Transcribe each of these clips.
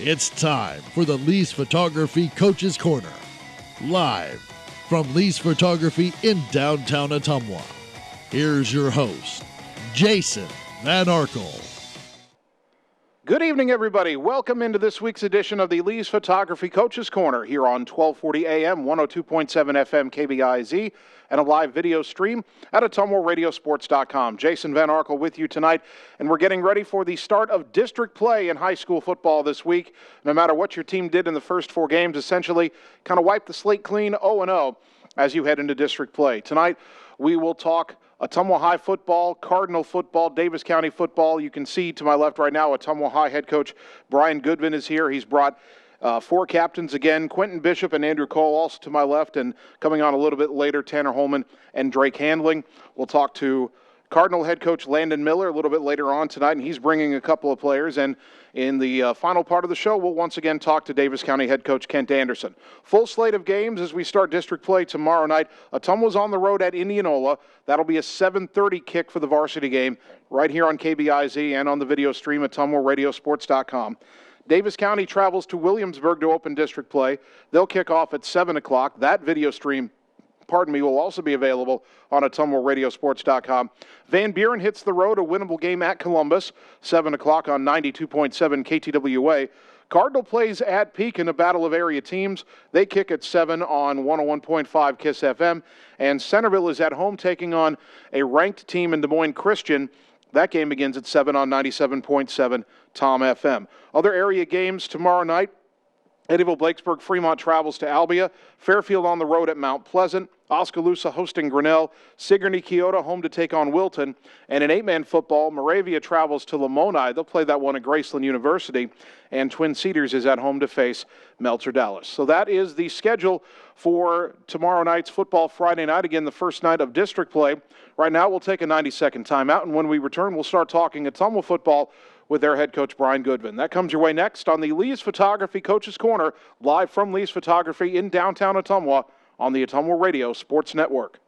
It's time for the Lee's Photography Coach's Corner. Live from Lee's Photography in downtown Ottumwa. Here's your host, Jason Van Arkel. Good evening, everybody. Welcome into this week's edition of the Lee's Photography Coach's Corner here on 1240 AM, 102.7 FM KBIZ, and a live video stream at AttumwaRadioSports.com. Jason Van Arkel with you tonight, and we're getting ready for the start of district play in high school football this week. No matter what your team did in the first four games, essentially kind of wipe the slate clean 0-0 as you head into district play. Tonight, we will talk Ottumwa High football, Cardinal football, Davis County football. You can see to my left right now, Ottumwa High head coach Brian Goodwin is here. He's brought four captains again, Quentin Bishop and Andrew Cole, also to my left, and coming on a little bit later, Tanner Holman and Drake Handling. We'll talk to Cardinal head coach Landon Miller a little bit later on tonight, and he's bringing a couple of players. And in the final part of the show, we'll once again talk to Davis County head coach Kent Anderson. Full slate of games as we start district play tomorrow night. Ottumwa's on the road at Indianola. That'll be a 7:30 kick for the varsity game right here on KBIZ and on the video stream at AttumwaRadioSports.com. Davis County travels to Williamsburg to open district play. They'll kick off at 7 o'clock. That video stream will also be available on AttumwaRadioSports.com. Van Buren hits the road, a winnable game at Columbus, 7 o'clock on 92.7 KTWA. Cardinal plays at Pekin, a battle of area teams. They kick at 7 on 101.5 KISS FM. And Centerville is at home taking on a ranked team in Des Moines Christian. That game begins at 7 on 97.7 Tom FM. Other area games tomorrow night. Eddyville, Blakesburg, Fremont travels to Albia. Fairfield on the road at Mount Pleasant. Oskaloosa hosting Grinnell. Sigourney Keota home to take on Wilton. And in 8-man football, Moravia travels to Lamoni. They'll play that one at Graceland University. And Twin Cedars is at home to face Melcher Dallas. So that is the schedule for tomorrow night's football Friday night. Again, the first night of district play. Right now, we'll take a 90-second timeout. And when we return, we'll start talking Ottumwa football with their head coach, Brian Goodwin. That comes your way next on the Lee's Photography Coach's Corner, live from Lee's Photography in downtown Ottumwa on the Ottumwa Radio Sports Network.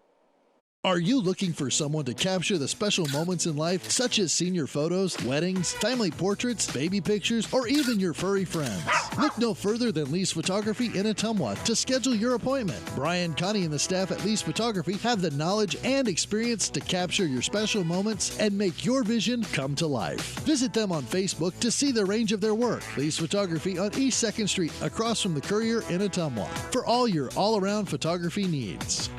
Are you looking for someone to capture the special moments in life, such as senior photos, weddings, family portraits, baby pictures, or even your furry friends? Look no further than Lee's Photography in Ottumwa to schedule your appointment. Brian, Connie, and the staff at Lee's Photography have the knowledge and experience to capture your special moments and make your vision come to life. Visit them on Facebook to see the range of their work. Lee's Photography on East 2nd Street, across from the Courier in Ottumwa, for all your all-around photography needs.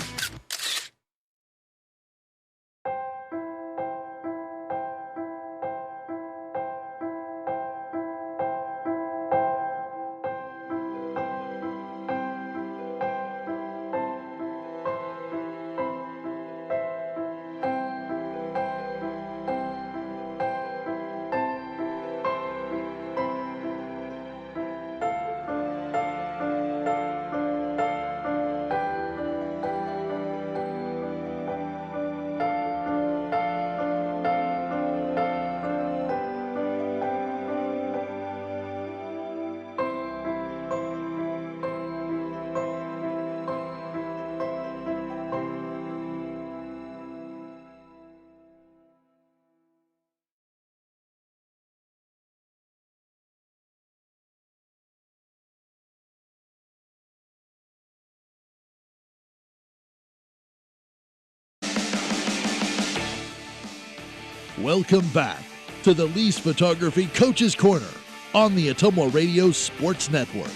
Welcome back to the Lee's Photography Coach's Corner on the Ottumwa Radio Sports Network.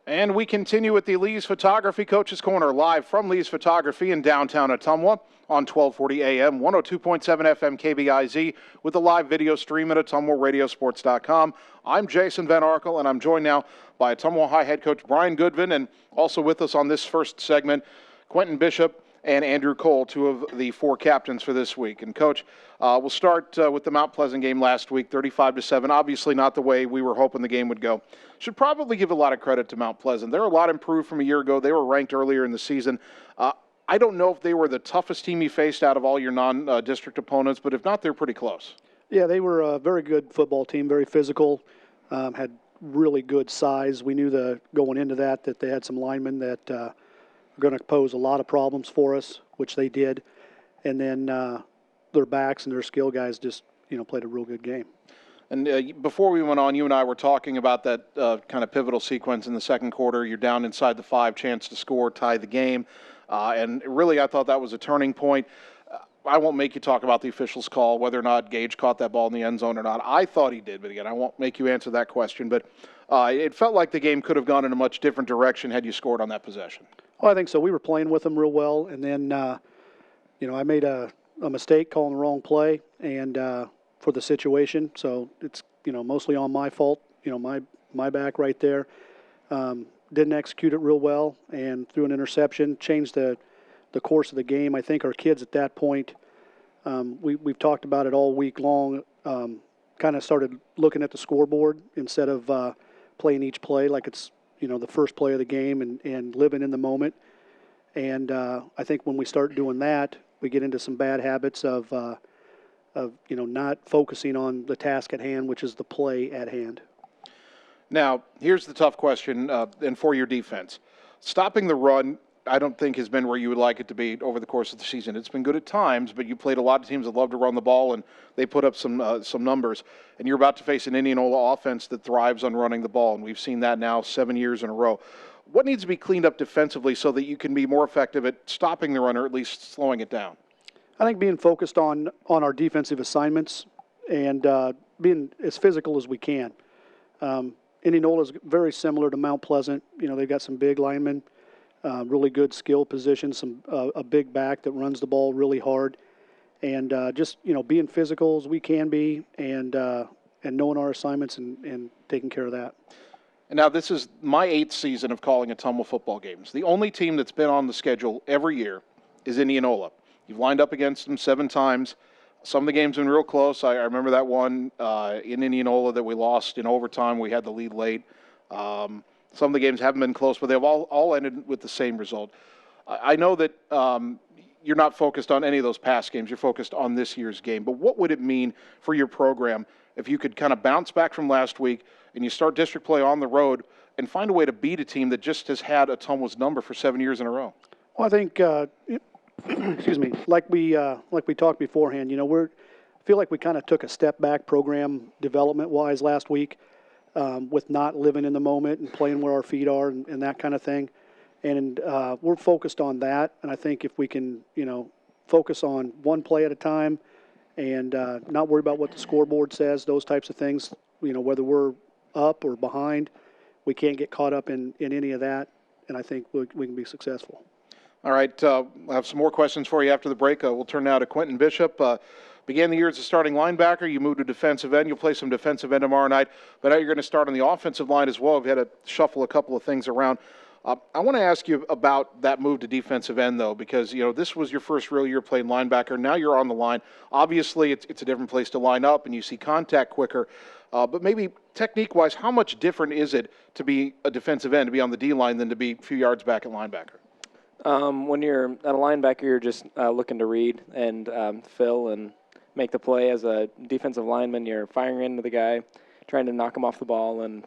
And we continue with the Lee's Photography Coach's Corner, live from Lee's Photography in downtown Ottumwa on 1240 AM, 102.7 FM KBIZ, with a live video stream at AttumwaRadioSports.com. I'm Jason Van Arkel, and I'm joined now by Ottumwa High head coach Brian Goodwin, and also with us on this first segment, Quentin Bishop and Andrew Cole, two of the four captains for this week. And Coach, we'll start with the Mount Pleasant game last week, 35-7. Obviously not the way we were hoping the game would go. Should probably give a lot of credit to Mount Pleasant. They're a lot improved from a year ago. They were ranked earlier in the season. I don't know if they were the toughest team you faced out of all your non-district opponents, but if not, they're pretty close. Yeah, they were a very good football team, very physical, had really good size. We knew going into that they had some linemen that were going to pose a lot of problems for us, which they did. and then their backs and their skill guys just played a real good game. And before we went on, you and I were talking about that kind of pivotal sequence in the second quarter. You're down inside the 5, chance to score, tie the game. And really, I thought that was a turning point. I won't make you talk about the officials' call, whether or not Gage caught that ball in the end zone or not. I thought he did, but again, I won't make you answer that question. But it felt like the game could have gone in a much different direction had you scored on that possession. Well, I think so. We were playing with them real well, and then, I made a mistake calling the wrong play and for the situation. So it's, mostly on my fault, my back right there. Didn't execute it real well and threw an interception, changed the course of the game. I think our kids at that point, we've talked about it all week long, kind of started looking at the scoreboard instead of playing each play like it's, the first play of the game and living in the moment. And I think when we start doing that, we get into some bad habits of not focusing on the task at hand, which is the play at hand. Now, here's the tough question, and for your defense. Stopping the run, I don't think has been where you would like it to be over the course of the season. It's been good at times, but you played a lot of teams that love to run the ball, and they put up some numbers. And you're about to face an Indianola offense that thrives on running the ball, and we've seen that now 7 years in a row. What needs to be cleaned up defensively so that you can be more effective at stopping the run or at least slowing it down? I think being focused on our defensive assignments and being as physical as we can. Indianola is very similar to Mount Pleasant. They've got some big linemen, really good skill positions, a big back that runs the ball really hard, and just being physical as we can be, and knowing our assignments and taking care of that. And now this is my 8th season of calling Ottumwa football games. The only team that's been on the schedule every year is Indianola. You've lined up against them 7 times. Some of the games have been real close. I remember that one in Indianola that we lost in overtime. We had the lead late. Some of the games haven't been close, but they've all ended with the same result. I know that you're not focused on any of those past games. You're focused on this year's game. But what would it mean for your program if you could kind of bounce back from last week and you start district play on the road and find a way to beat a team that just has had Ottumwa's number for 7 years in a row? Well, I think excuse me, like we talked beforehand, I feel like we kind of took a step back program development-wise last week with not living in the moment and playing where our feet are and that kind of thing. And we're focused on that. And I think if we can, focus on one play at a time and not worry about what the scoreboard says, those types of things, whether we're up or behind, we can't get caught up in any of that. And I think we can be successful. All right, we'll have some more questions for you after the break. We'll turn now to Quentin Bishop. Began the year as a starting linebacker. You moved to defensive end. You'll play some defensive end tomorrow night. But now you're going to start on the offensive line as well. We've had to shuffle a couple of things around. I want to ask you about that move to defensive end, though, because, this was your first real year playing linebacker. Now you're on the line. Obviously, it's a different place to line up, and you see contact quicker. But maybe technique-wise, how much different is it to be a defensive end, to be on the D-line, than to be a few yards back at linebacker? When you're at a linebacker, you're just looking to read and fill and make the play. As a defensive lineman, you're firing into the guy, trying to knock him off the ball and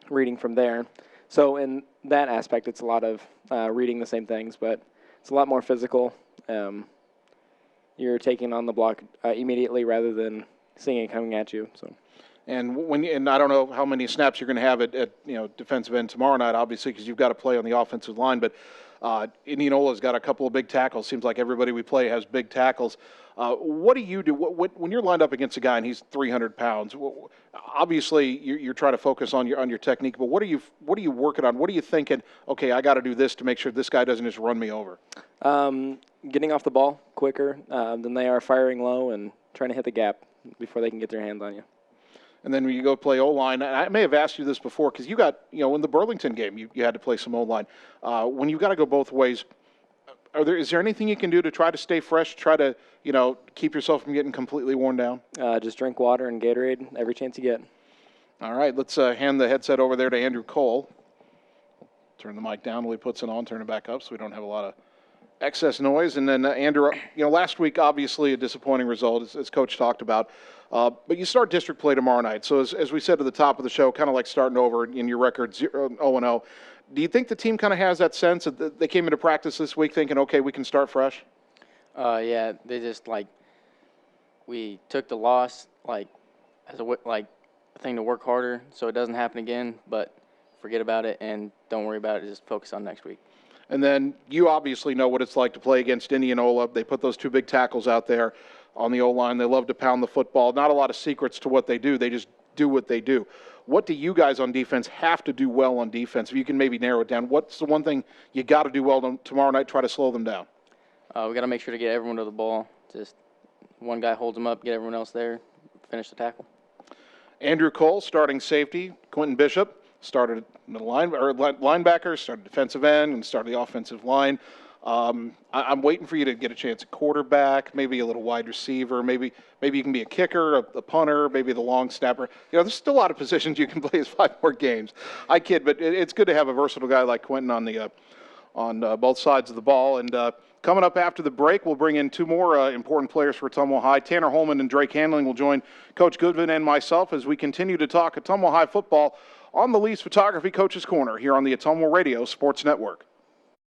reading from there. So in that aspect, it's a lot of reading the same things, but it's a lot more physical. You're taking on the block immediately rather than seeing it coming at you. So. And I don't know how many snaps you're going to have at defensive end tomorrow night, obviously, because you've got to play on the offensive line. But Indianola's got a couple of big tackles. Seems like everybody we play has big tackles. What do you do when you're lined up against a guy and he's 300 pounds? Obviously, you're trying to focus on your technique. But what are you working on? What are you thinking? Okay, I got to do this to make sure this guy doesn't just run me over. Getting off the ball quicker than they are, firing low and trying to hit the gap before they can get their hands on you. And then when you go play O-line, and I may have asked you this before because you got, in the Burlington game, you had to play some O-line. When you've got to go both ways, is there anything you can do to try to stay fresh, try to, keep yourself from getting completely worn down? Just drink water and Gatorade every chance you get. All right, let's hand the headset over there to Andrew Cole. Turn the mic down while he puts it on, turn it back up so we don't have a lot of excess noise. And then, Andrew, last week, obviously a disappointing result, as Coach talked about. But you start district play tomorrow night. So as we said at the top of the show, kind of like starting over in your record 0-0. Do you think the team kind of has that sense that they came into practice this week thinking, okay, we can start fresh? Yeah, they just we took the loss as a thing to work harder so it doesn't happen again, but forget about it and don't worry about it. Just focus on next week. And then you obviously know what it's like to play against Indianola. They put those two big tackles out there on the O-line. They love to pound the football. Not a lot of secrets to what they do. They just do what they do. What do you guys on defense have to do well on defense? If you can maybe narrow it down, what's the one thing you got to do well tomorrow night, try to slow them down? We got to make sure to get everyone to the ball. Just one guy holds them up, get everyone else there, finish the tackle. Andrew Cole, starting safety. Quentin Bishop started linebacker, started defensive end, and started the offensive line. I'm waiting for you to get a chance at quarterback, maybe a little wide receiver, maybe you can be a kicker, a punter, maybe the long snapper. There's still a lot of positions you can play as 5 more games. I kid, but it's good to have a versatile guy like Quentin on both sides of the ball. And coming up after the break, we'll bring in 2 more important players for Ottumwa High. Tanner Holman and Drake Handling will join Coach Goodwin and myself as we continue to talk Ottumwa High football on the Lee's Photography Coaches Corner here on the Ottumwa Radio Sports Network.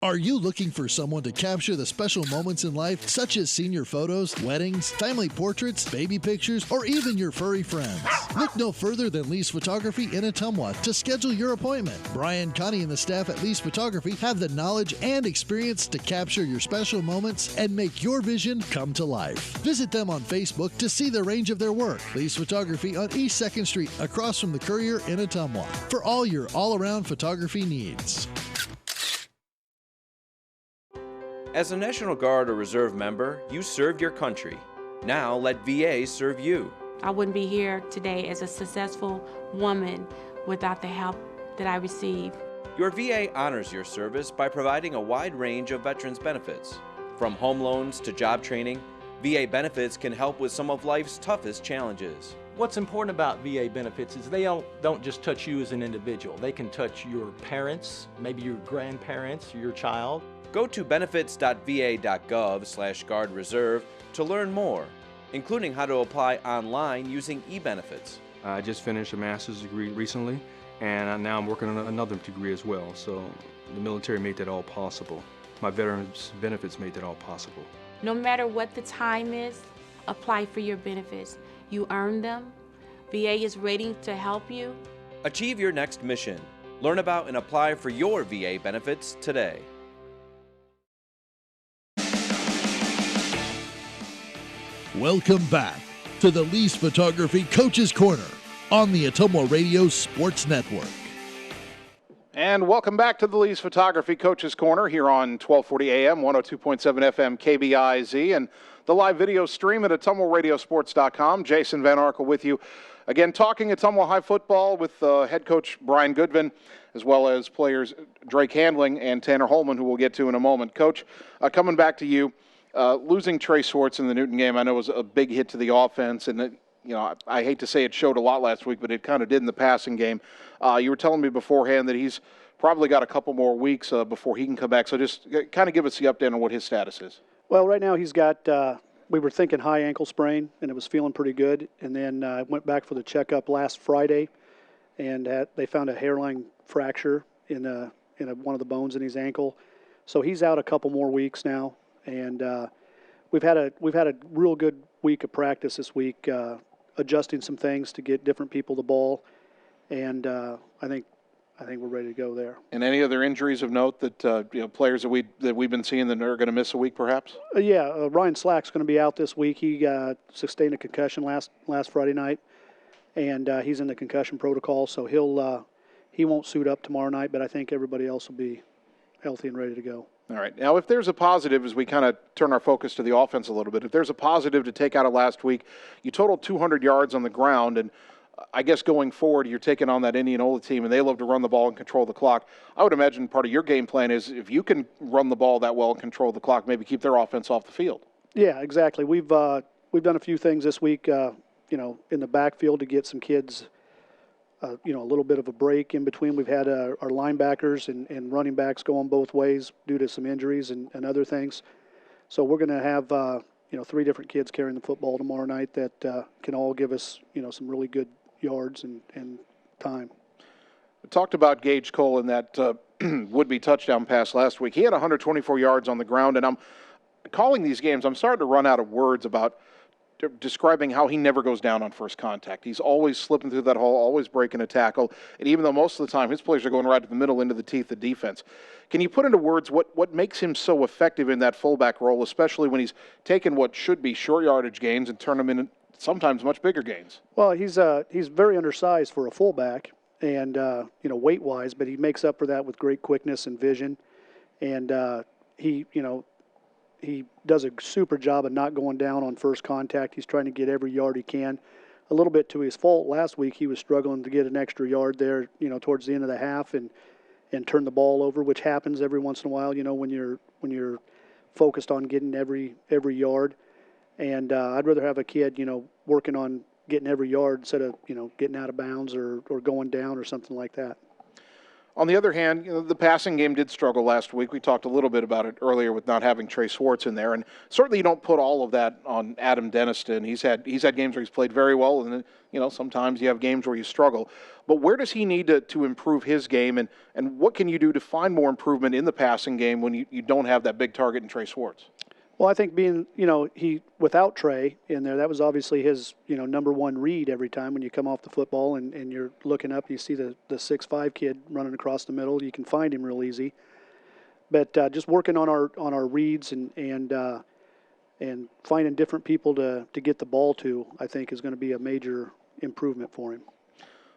Are you looking for someone to capture the special moments in life, such as senior photos, weddings, family portraits, baby pictures, or even your furry friends? Look no further than Lee's Photography in Ottumwa to schedule your appointment. Brian, Connie, and the staff at Lee's Photography have the knowledge and experience to capture your special moments and make your vision come to life. Visit them on Facebook to see the range of their work. Lee's Photography on East 2nd Street, across from the Courier in Ottumwa, for all your all-around photography needs. As a National Guard or Reserve member, you served your country. Now let VA serve you. I wouldn't be here today as a successful woman without the help that I received. Your VA honors your service by providing a wide range of veterans benefits. From home loans to job training, VA benefits can help with some of life's toughest challenges. What's important about VA benefits is they don't just touch you as an individual. They can touch your parents, maybe your grandparents, your child. Go to benefits.va.gov/Guard Reserve to learn more, including how to apply online using eBenefits. I just finished a master's degree recently, and now I'm working on another degree as well. So the military made that all possible. My veterans benefits made that all possible. No matter what the time is, apply for your benefits. You earn them. VA is ready to help you. Achieve your next mission. Learn about and apply for your VA benefits today. Welcome back to the Lee's Photography Coaches Corner on the Ottumwa Radio Sports Network. And welcome back to the Lee's Photography Coaches Corner here on 1240 AM, 102.7 FM KBIZ, and the live video stream at AttumwaRadioSports.com. Jason Van Arkel with you. Again, talking Ottumwa High football with head coach Brian Goodwin, as well as players Drake Handling and Tanner Holman, who we'll get to in a moment. Coach, coming back to you. Losing Trey Swartz in the Newton game, I know, was a big hit to the offense, and I hate to say it showed a lot last week, but it kind of did in the passing game. You were telling me beforehand that he's probably got a couple more weeks before he can come back, so just kind of give us the update on what his status is. Well, right now he's got, we were thinking high ankle sprain, and it was feeling pretty good, and then I went back for the checkup last Friday, and they found a hairline fracture in one of the bones in his ankle, so he's out a couple more weeks now. And we've had a real good week of practice this week, adjusting some things to get different people the ball, and I think we're ready to go there. And any other injuries of note that players that we've been seeing that are going to miss a week, perhaps? Ryan Slack's going to be out this week. He sustained a concussion last Friday night, and he's in the concussion protocol, so he won't suit up tomorrow night. But I think everybody else will be healthy and ready to go. All right. Now, if there's a positive, as we kind of turn our focus to the offense a little bit, if there's a positive to take out of last week, you totaled 200 yards on the ground, and I guess going forward, you're taking on that Indianola team, and they love to run the ball and control the clock. I would imagine part of your game plan is if you can run the ball that well and control the clock, maybe keep their offense off the field. Yeah, exactly. We've done a few things this week, in the backfield to get some kids a little bit of a break in between. We've had our linebackers and running backs going both ways due to some injuries and other things. So we're going to have, 3 different kids carrying the football tomorrow night that can all give us, some really good yards and time. We talked about Gage Cole in that would-be touchdown pass last week. He had 124 yards on the ground, and calling these games, I'm starting to run out of words about describing how he never goes down on first contact. He's always slipping through that hole, always breaking a tackle, and even though most of the time his players are going right to the middle into the teeth of defense. Can you put into words what makes him so effective in that fullback role, especially when he's taken what should be short yardage gains and turn them into sometimes much bigger gains? Well, he's very undersized for a fullback, and weight-wise, but he makes up for that with great quickness and vision, and he does a super job of not going down on first contact. He's trying to get every yard he can. A little bit to his fault, last week he was struggling to get an extra yard there, towards the end of the half and turn the ball over, which happens every once in a while, when you're focused on getting every yard. And I'd rather have a kid, working on getting every yard instead of, getting out of bounds or going down or something like that. On the other hand, the passing game did struggle last week. We talked a little bit about it earlier with not having Trey Swartz in there, and certainly you don't put all of that on Adam Denniston. He's had games where he's played very well, and sometimes you have games where you struggle. But where does he need to improve his game, and what can you do to find more improvement in the passing game when you don't have that big target in Trey Swartz? Well, I think being, he without Trey in there, that was obviously his, number one read every time when you come off the football and you're looking up, you see the 6'5" kid running across the middle. You can find him real easy. But just working on our reads and finding different people to get the ball to, I think, is going to be a major improvement for him.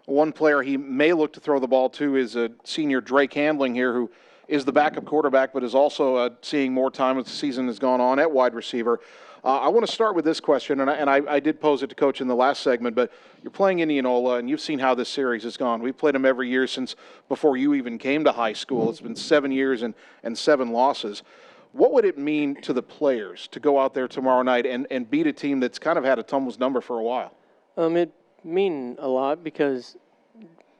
One player he may look to throw the ball to is a senior Drake Handling here, who is the backup quarterback, but is also seeing more time as the season has gone on at wide receiver. I want to start with this question, and I did pose it to Coach in the last segment, but you're playing Indianola, and you've seen how this series has gone. We've played them every year since before you even came to high school. It's been 7 years and 7 losses. What would it mean to the players to go out there tomorrow night and beat a team that's kind of had a tumbles number for a while? It mean a lot because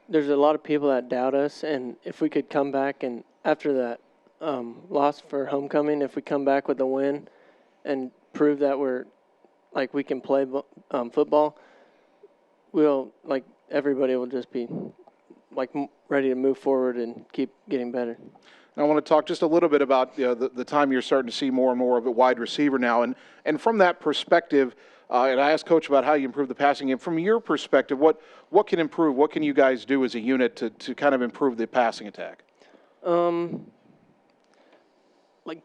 there's a lot of people that doubt us, and if we could come back and after that loss for homecoming, if we come back with a win and prove that we can play football, everybody will just be ready to move forward and keep getting better. I want to talk just a little bit about the time you're starting to see more and more of a wide receiver now, and from that perspective, and I asked Coach about how you improve the passing game. From your perspective, what can improve? What can you guys do as a unit to kind of improve the passing attack?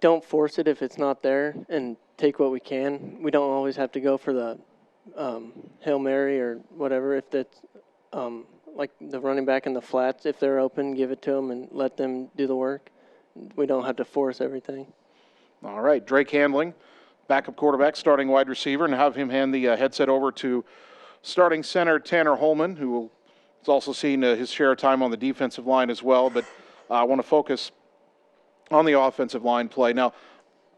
Don't force it if it's not there, and take what we can. We don't always have to go for the Hail Mary or whatever. If that's the running back in the flats, if they're open, give it to them and let them do the work. We don't have to force everything. All right, Drake Handling, backup quarterback, starting wide receiver, and have him hand the headset over to starting center Tanner Holman, who has also seen his share of time on the defensive line as well, but I want to focus on the offensive line play. Now,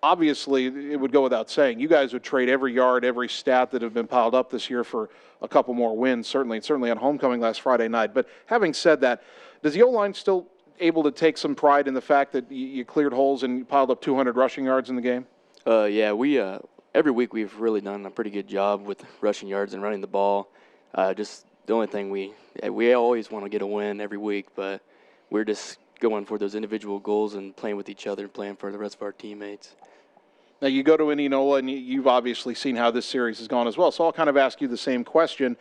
obviously, it would go without saying, you guys would trade every yard, every stat that have been piled up this year for a couple more wins, certainly on homecoming last Friday night. But having said that, does the O-line still able to take some pride in the fact that you cleared holes and you piled up 200 rushing yards in the game? Yeah, we every week we've really done a pretty good job with rushing yards and running the ball. Just the only thing we always want to get a win every week, but we're just going for those individual goals and playing with each other and playing for the rest of our teammates. Now, you go to Indianola, and you've obviously seen how this series has gone as well, so I'll kind of ask you the same question.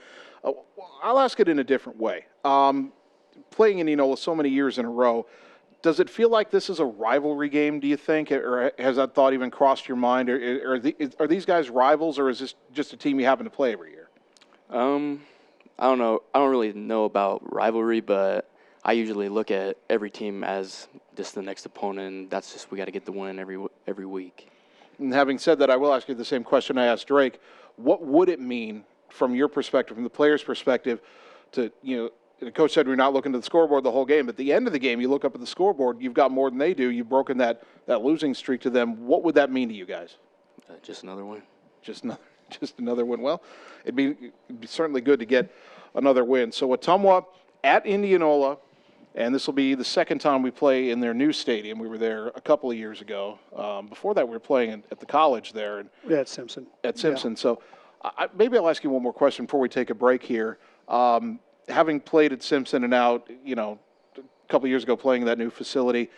I'll ask it in a different way. Playing Indianola so many years in a row, does it feel like this is a rivalry game, do you think, or has that thought even crossed your mind? Are these guys rivals, or is this just a team you happen to play every year? I don't know. I don't really know about rivalry, but I usually look at every team as just the next opponent. That's just we got to get the win every week. And having said that, I will ask you the same question I asked Drake. What would it mean from your perspective, from the player's perspective, to, the coach said we're not looking to the scoreboard the whole game, but at the end of the game, you look up at the scoreboard, you've got more than they do, you've broken that losing streak to them. What would that mean to you guys? Just another win. Just another win. Well, it'd be certainly good to get another win. So Ottumwa at Indianola, and this will be the second time we play in their new stadium. We were there a couple of years ago. Before that, we were playing at the college there. At Simpson. At Simpson. Yeah. So maybe I'll ask you one more question before we take a break here. Having played at Simpson and now, a couple of years ago playing in that new facility,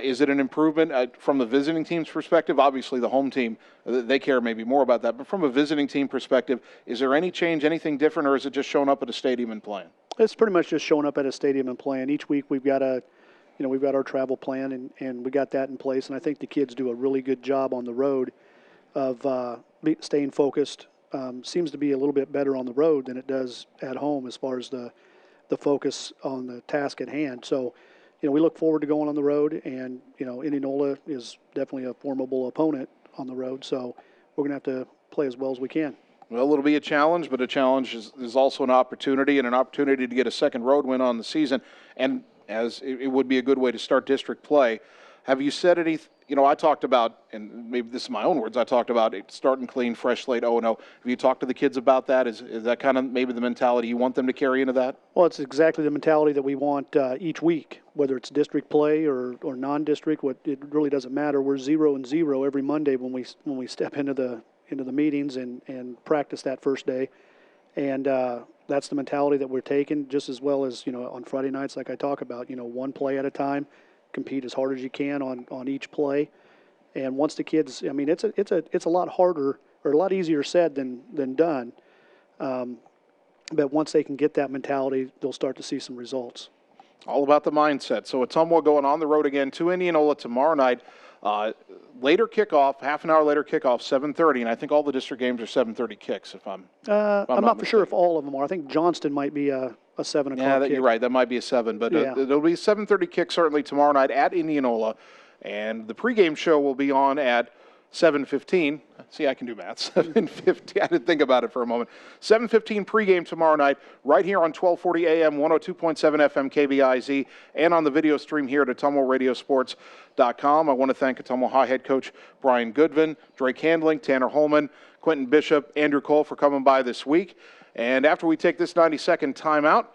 Is it an improvement from the visiting team's perspective? Obviously, the home team, they care maybe more about that. But from a visiting team perspective, is there any change, anything different, or is it just showing up at a stadium and playing? It's pretty much just showing up at a stadium and playing. Each week we've got we've got our travel plan, and we got that in place. And I think the kids do a really good job on the road of staying focused. Seems to be a little bit better on the road than it does at home as far as the focus on the task at hand. So, we look forward to going on the road, and, Indianola is definitely a formidable opponent on the road. So we're going to have to play as well as we can. Well, it'll be a challenge, but a challenge is also an opportunity, and an opportunity to get a second road win on the season. And as it would be a good way to start district play. Have you said anything? I talked about, and maybe this is my own words, I talked about starting clean, fresh slate, 0-0. Have you talked to the kids about that? Is that kind of maybe the mentality you want them to carry into that? Well, it's exactly the mentality that we want each week, whether it's district play or non-district. It really doesn't matter. We're 0-0 every Monday when we step into the meetings and practice that first day, and that's the mentality that we're taking, just as well as on Friday nights, like I talk about, one play at a time. Compete as hard as you can on each play, and once the kids, it's a lot harder or a lot easier said than done, but once they can get that mentality, they'll start to see some results. All about the mindset. So Ottumwa going on the road again to Indianola tomorrow night. Later kickoff, half an hour later kickoff, 7:30, and I think all the district games are 7:30 kicks. If I'm not for sure if all of them are. I think Johnston might be a 7 o'clock. Yeah, kick. You're right. That might be a 7, but it'll be a 7:30 kick certainly tomorrow night at Indianola, and the pregame show will be on at 7:15. See, I can do math. 7:15. I didn't think about it for a moment. 7:15 pregame tomorrow night, right here on 1240 AM, 102.7 FM KBIZ, and on the video stream here at AttumwaRadioSports.com. I want to thank Ottumwa High head coach Brian Goodvin, Drake Handling, Tanner Holman, Quentin Bishop, Andrew Cole for coming by this week. And after we take this 90-second timeout,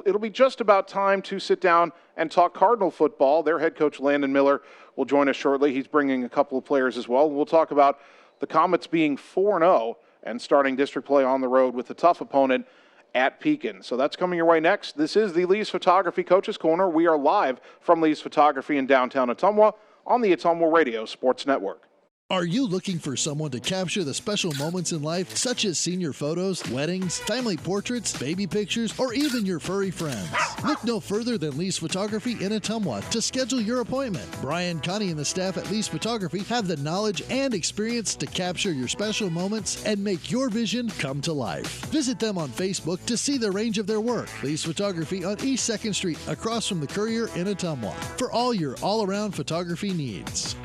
it'll be just about time to sit down and talk Cardinal football. Their head coach, Landon Miller, will join us shortly. He's bringing a couple of players as well. We'll talk about the Comets being 4-0 and starting district play on the road with a tough opponent at Pekin. So that's coming your way next. This is the Lee's Photography Coaches Corner. We are live from Lee's Photography in downtown Ottumwa on the Ottumwa Radio Sports Network. Are you looking for someone to capture the special moments in life, such as senior photos, weddings, family portraits, baby pictures, or even your furry friends? Look no further than Lee's Photography in Ottumwa to schedule your appointment. Brian, Connie, and the staff at Lee's Photography have the knowledge and experience to capture your special moments and make your vision come to life. Visit them on Facebook to see the range of their work. Lee's Photography on East 2nd Street, across from the Courier in Ottumwa, for all your all-around photography needs.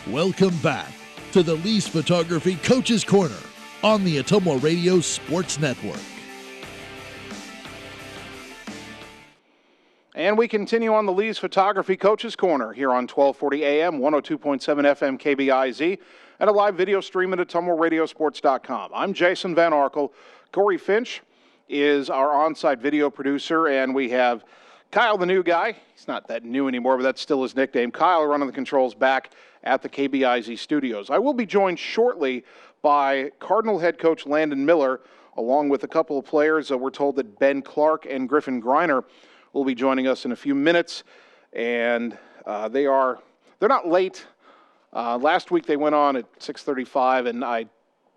Welcome back to the Lee's Photography Coaches Corner on the Ottumwa Radio Sports Network. And we continue on the Lee's Photography Coaches Corner here on 1240 AM, 102.7 FM KBIZ, and a live video stream at AttumwaRadioSports.com. I'm Jason Van Arkel. Corey Finch is our on-site video producer, and we have Kyle, the new guy. He's not that new anymore, but that's still his nickname. Kyle running the controls back at the KBIZ studios. I will be joined shortly by Cardinal head coach Landon Miller, along with a couple of players. We're told that Ben Clark and Griffin Griner will be joining us in a few minutes, and they're not late. Last week they went on at 6:35, and I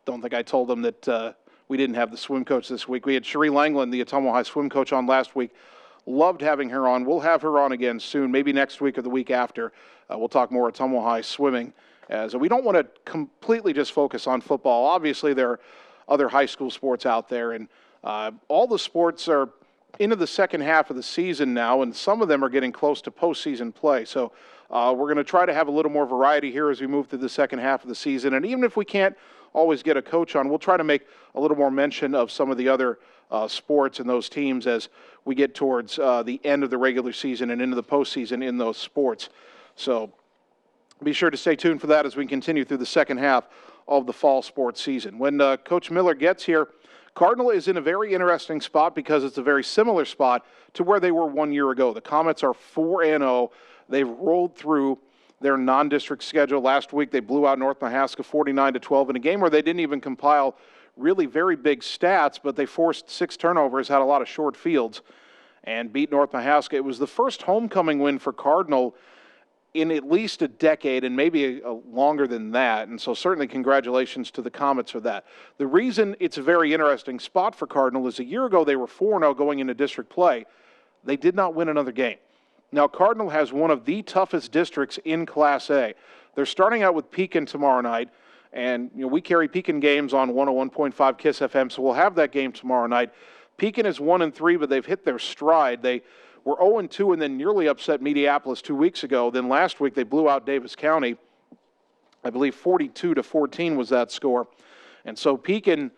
don't think I told them that we didn't have the swim coach this week. We had Cherie Langland, the Ottumwa High swim coach, on last week. Loved having her on. We'll have her on again soon, maybe next week or the week after. We'll talk more Ottumwa High swimming, as we don't want to completely just focus on football. Obviously, there are other high school sports out there, and all the sports are into the second half of the season now, and some of them are getting close to postseason play. So we're going to try to have a little more variety here as we move through the second half of the season. And even if we can't always get a coach on, we'll try to make a little more mention of some of the other sports and those teams as we get towards the end of the regular season and into the postseason in those sports. So be sure to stay tuned for that as we continue through the second half of the fall sports season. When Coach Miller gets here, Cardinal is in a very interesting spot because it's a very similar spot to where they were 1 year ago. The Comets are 4-0. They've rolled through their non-district schedule. Last week they blew out North Mahaska 49-12 in a game where they didn't even compile really very big stats, but they forced 6 turnovers, had a lot of short fields, and beat North Mahaska. It was the first homecoming win for Cardinal in at least a decade, and maybe longer than that, and so certainly congratulations to the Comets for that. The reason it's a very interesting spot for Cardinal is a year ago they were 4-0 going into district play. They did not win another game. Now, Cardinal has one of the toughest districts in Class A. They're starting out with Pekin tomorrow night, and we carry Pekin games on 101.5 KISS FM, so we'll have that game tomorrow night. Pekin is 1-3, but they've hit their stride. They were 0-2 and then nearly upset Mediapolis 2 weeks ago. Then last week they blew out Davis County. I believe 42-14 was that score. And so Pekin,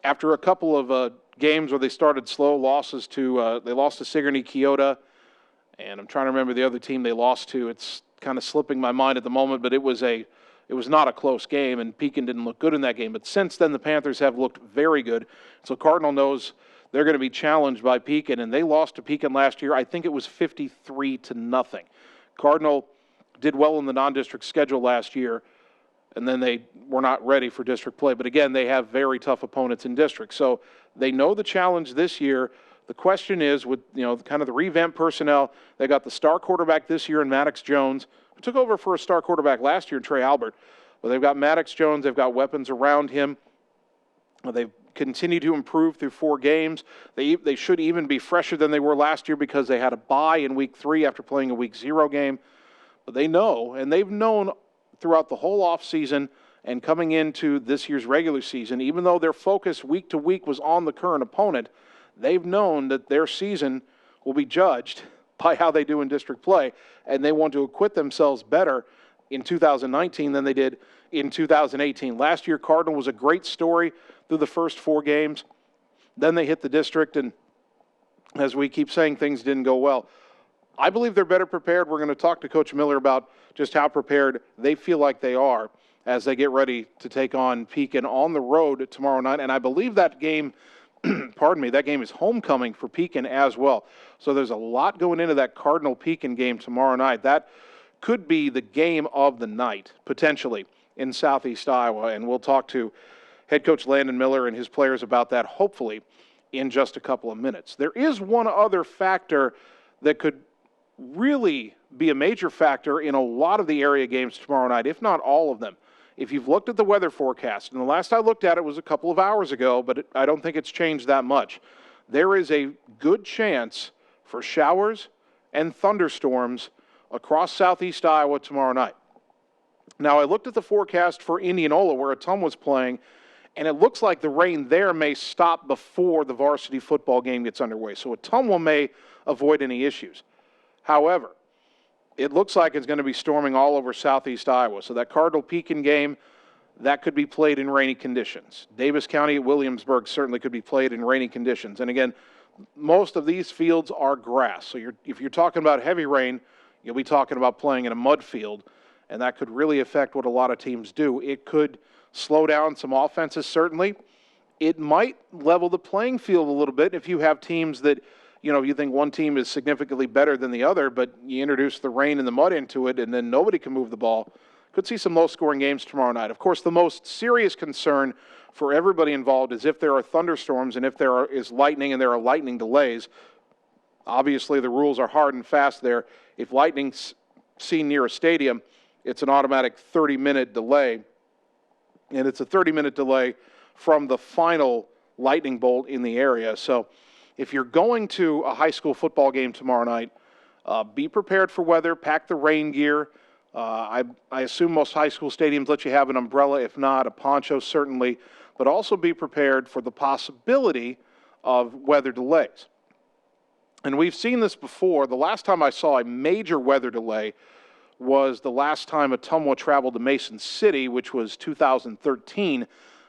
after a couple of games where they started slow, losses to they lost to Sigourney Keota, and I'm trying to remember the other team they lost to. It's kind of slipping my mind at the moment, but it was not a close game, and Pekin didn't look good in that game. But since then, the Panthers have looked very good. So Cardinal knows they're going to be challenged by Pekin, and they lost to Pekin last year. I think it was 53-0. Cardinal did well in the non-district schedule last year, and then they were not ready for district play. But again, they have very tough opponents in district. So they know the challenge this year. The question is, with kind of the revamped personnel, they got the star quarterback this year in Maddox Jones, who took over for a star quarterback last year in Trey Albert. Well, they've got Maddox Jones. They've got weapons around him. They've continued to improve through 4 games. They should even be fresher than they were last year because they had a bye in week 3 after playing a week 0 game. But they know, and they've known throughout the whole offseason and coming into this year's regular season, even though their focus week to week was on the current opponent, they've known that their season will be judged by how they do in district play, and they want to acquit themselves better in 2019 than they did in 2018. Last year, Cardinal was a great story through the first 4 games. Then they hit the district, and as we keep saying, things didn't go well. I believe they're better prepared. We're going to talk to Coach Miller about just how prepared they feel like they are as they get ready to take on Pekin on the road tomorrow night. And I believe that game, that game is homecoming for Pekin as well. So there's a lot going into that Cardinal-Pekin game tomorrow night. That could be the game of the night, potentially, in Southeast Iowa. And we'll talk to head coach Landon Miller and his players about that, hopefully, in just a couple of minutes. There is one other factor that could really be a major factor in a lot of the area games tomorrow night, if not all of them. If you've looked at the weather forecast, and the last I looked at it was a couple of hours ago, but I don't think it's changed that much, there is a good chance for showers and thunderstorms across southeast Iowa tomorrow night. Now, I looked at the forecast for Indianola, where Ottumwa was playing, and it looks like the rain there may stop before the varsity football game gets underway. So Ottumwa may avoid any issues. However, it looks like it's going to be storming all over southeast Iowa. So that Cardinal-Pekin game, that could be played in rainy conditions. Davis County at Williamsburg certainly could be played in rainy conditions. And again, most of these fields are grass. So if you're talking about heavy rain, you'll be talking about playing in a mud field, and that could really affect what a lot of teams do. It could slow down some offenses, certainly. It might level the playing field a little bit if you have teams that, you think one team is significantly better than the other, but you introduce the rain and the mud into it, and then nobody can move the ball. Could see some low-scoring games tomorrow night. Of course, the most serious concern for everybody involved is if there are thunderstorms and if there is lightning and there are lightning delays. Obviously, the rules are hard and fast there. If lightning's seen near a stadium, it's an automatic 30-minute delay, and it's a 30-minute delay from the final lightning bolt in the area. So if you're going to a high school football game tomorrow night, be prepared for weather, pack the rain gear. I assume most high school stadiums let you have an umbrella, if not, a poncho certainly, but also be prepared for the possibility of weather delays. And we've seen this before. The last time I saw a major weather delay was the last time Ottumwa traveled to Mason City, which was 2013.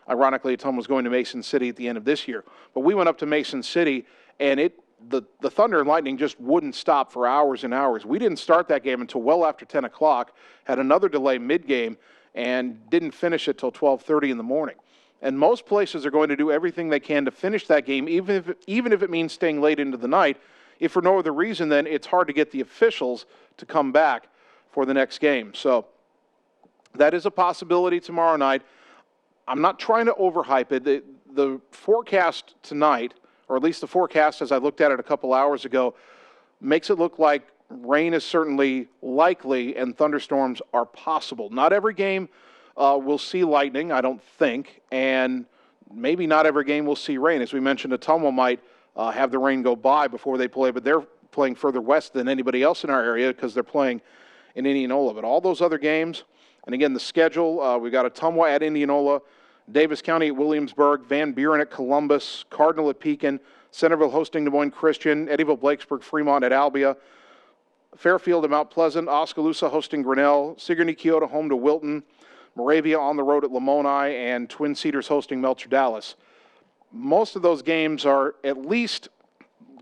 Ironically, Ottumwa was going to Mason City at the end of this year. But we went up to Mason City, and the thunder and lightning just wouldn't stop for hours and hours. We didn't start that game until well after 10 o'clock, had another delay mid-game, and didn't finish it till 12:30 in the morning. And most places are going to do everything they can to finish that game, even if it means staying late into the night. If for no other reason, then it's hard to get the officials to come back for the next game. So that is a possibility tomorrow night. I'm not trying to overhype it. The forecast tonight, or at least the forecast as I looked at it a couple hours ago, makes it look like rain is certainly likely and thunderstorms are possible. Not every game will see lightning, I don't think, and maybe not every game will see rain. As we mentioned, Ottumwa might have the rain go by before they play, but they're playing further west than anybody else in our area because they're playing in Indianola. But all those other games, and again, the schedule, we've got Ottumwa at Indianola, Davis County at Williamsburg, Van Buren at Columbus, Cardinal at Pekin, Centerville hosting Des Moines Christian, Eddyville, Blakesburg, Fremont at Albia, Fairfield at Mount Pleasant, Oskaloosa hosting Grinnell, Sigourney Keota home to Wilton, Moravia on the road at Lamoni, and Twin Cedars hosting Melcher Dallas. Most of those games are, at least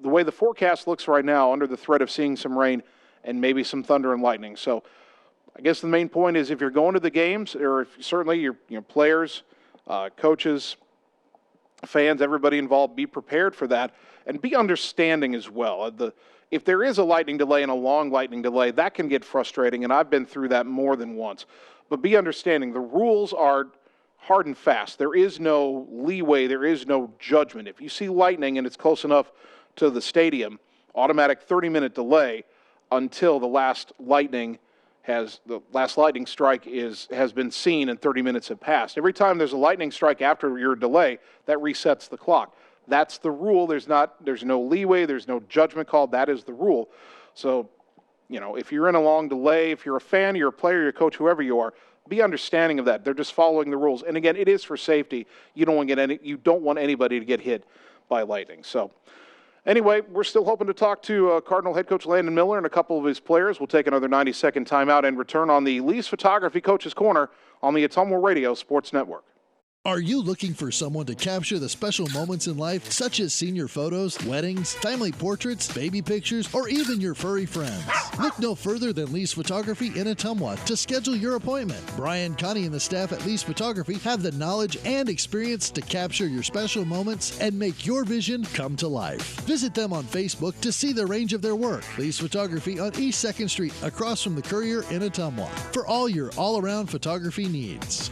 the way the forecast looks right now, under the threat of seeing some rain and maybe some thunder and lightning. So I guess the main point is if you're going to the games, or if certainly your players, coaches, fans, everybody involved, be prepared for that and be understanding as well. If there is a lightning delay and a long lightning delay, that can get frustrating, and I've been through that more than once. But be understanding. The rules are hard and fast. There is no leeway. There is no judgment. If you see lightning and it's close enough to the stadium, automatic 30-minute delay until the last lightning strike has been seen and 30 minutes have passed. Every time there's a lightning strike after your delay, that resets the clock. That's the rule. There's no leeway. There's no judgment call. That is the rule. So, if you're in a long delay, if you're a fan, you're a player, you're a coach, whoever you are, be understanding of that. They're just following the rules. And again, it is for safety. You don't want anybody to get hit by lightning. So anyway, we're still hoping to talk to Cardinal head coach Landon Miller and a couple of his players. We'll take another 90-second timeout and return on the Lee's Photography Coach's Corner on the Ottumwa Radio Sports Network. Are you looking for someone to capture the special moments in life, such as senior photos, weddings, family portraits, baby pictures, or even your furry friends? Look no further than Lee's Photography in Ottumwa to schedule your appointment. Brian, Connie, and the staff at Lee's Photography have the knowledge and experience to capture your special moments and make your vision come to life. Visit them on Facebook to see the range of their work. Lee's Photography on East 2nd Street, across from the Courier in Ottumwa, for all your all-around photography needs.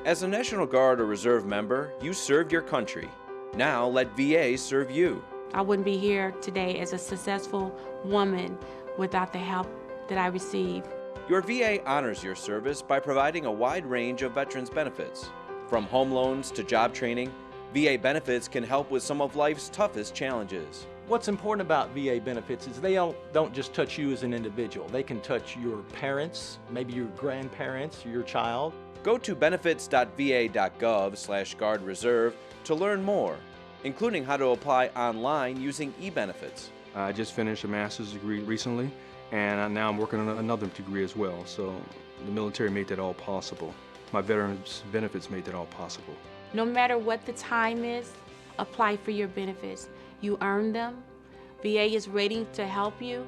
As a National Guard or Reserve member, you served your country. Now let VA serve you. I wouldn't be here today as a successful woman without the help that I received. Your VA honors your service by providing a wide range of veterans benefits. From home loans to job training, VA benefits can help with some of life's toughest challenges. What's important about VA benefits is they don't just touch you as an individual. They can touch your parents, maybe your grandparents, your child. Go to benefits.va.gov/guardreserve to learn more, including how to apply online using e-benefits. I just finished a master's degree recently, and now I'm working on another degree as well. So the military made that all possible. My veterans benefits made that all possible. No matter what the time is, apply for your benefits. You earn them. VA is ready to help you.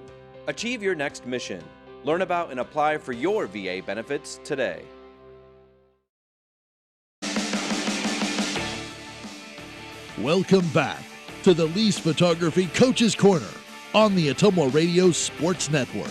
Achieve your next mission. Learn about and apply for your VA benefits today. Welcome back to the Lee's Photography Coach's Corner on the Ottumwa Radio Sports Network.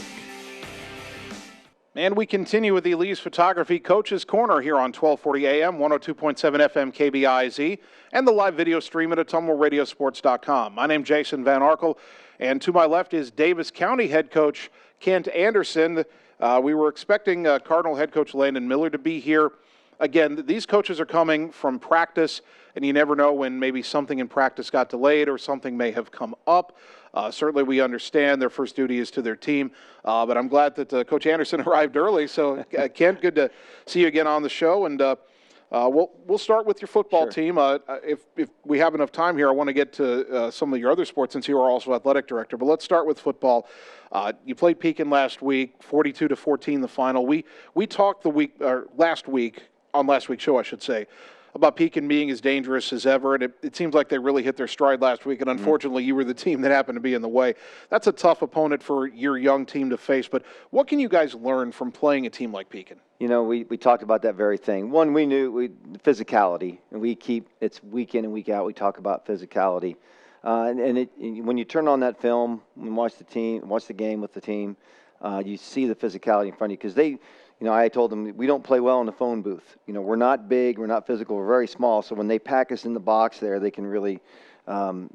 And we continue with the Lee's Photography Coach's Corner here on 1240 AM, 102.7 FM KBIZ, and the live video stream at AttumwaRadioSports.com. My name's Jason Van Arkel, and to my left is Davis County head coach Kent Anderson. We were expecting Cardinal head coach Landon Miller to be here again, these coaches are coming from practice, and you never know when maybe something in practice got delayed or something may have come up. Certainly we understand their first duty is to their team, but I'm glad that Coach Anderson arrived early. So, Kent, good to see you again on the show, and we'll start with your football team. If we have enough time here, I want to get to some of your other sports since you are also athletic director. But let's start with football. You played Pekin last week, 42-14, the final. We talked last week on last week's show, I should say, about Pekin being as dangerous as ever, and it seems like they really hit their stride last week, and unfortunately you were the team that happened to be in the way. That's a tough opponent for your young team to face, but what can you guys learn from playing a team like Pekin? You know, we talked about that very thing. One, we knew physicality, and it's week in and week out, we talk about physicality. When you turn on that film and watch the game with the team, you see the physicality in front of you, because I told them we don't play well in the phone booth. We're not big, we're not physical, we're very small. So when they pack us in the box there, they can really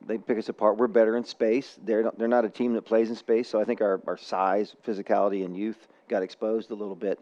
they pick us apart. We're better in space. They're not a team that plays in space. So I think our size, physicality, and youth got exposed a little bit.